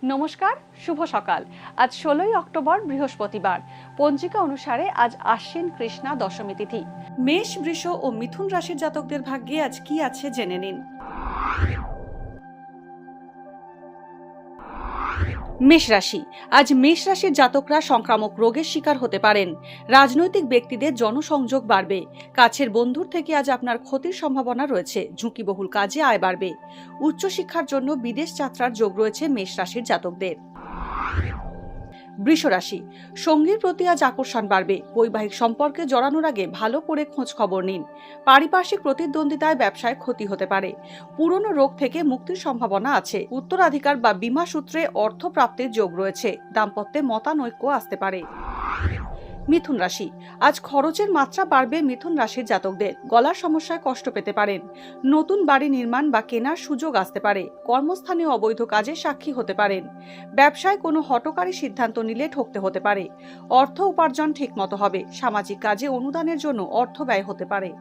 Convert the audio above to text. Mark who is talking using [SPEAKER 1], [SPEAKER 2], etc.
[SPEAKER 1] নমস্কার, শুভ সকাল। আজ 16ই অক্টোবর, বৃহস্পতিবার। পঞ্জিকা অনুসারে আজ আশ্বিন কৃষ্ণা দশমী তিথি। মেষ, বৃষ ও মিথুন রাশির জাতকদের ভাগ্যে আজ কি আছে জেনে নিন। মেষ রাশি। আজ মেষ রাশির জাতকরা সংক্রামক রোগের শিকার হতে পারেন। রাজনৈতিক ব্যক্তিদের জনসংযোগ বাড়বে। কাছের বন্ধুর থেকে আজ আপনার ক্ষতির সম্ভাবনা রয়েছে। ঝুঁকিবহুল কাজে আয় বাড়বে। উচ্চশিক্ষার জন্য বিদেশ যাত্রার যোগ রয়েছে মেষ রাশির জাতকদের। বৃষ রাশি। সঙ্গীর প্রতি আজ আকর্ষণ বাড়বে। বৈবাহিক সম্পর্কে জড়ানোর আগে ভালো করে খোঁজ খবর নিন। পারিপার্শ্বিক প্রতিদ্বন্দ্বিতায় ব্যবসায় ক্ষতি হতে পারে। পুরনো রোগ থেকে মুক্তির সম্ভাবনা আছে। উত্তরাধিকার বা বীমা সূত্রে অর্থ প্রাপ্তির যোগ রয়েছে। দাম্পত্যে মতানৈক্য আসতে পারে। মিথুন রাশি। আজ খরচের মাত্রা বাড়বে মিথুন রাশির জাতকদের। গলার সমস্যায় কষ্ট পেতে পারেন। নতুন বাড়ি নির্মাণ বা কেনার সুযোগ আসতে পারে। কর্মস্থানে অবৈধ কাজে সাক্ষী হতে পারেন। ব্যবসায় কোনো হঠকারী সিদ্ধান্ত নিলে ঠকতে হতে পারে। অর্থ উপার্জন ঠিকমতো হবে। সামাজিক কাজে অনুদানের জন্য অর্থ ব্যয় হতে পারে।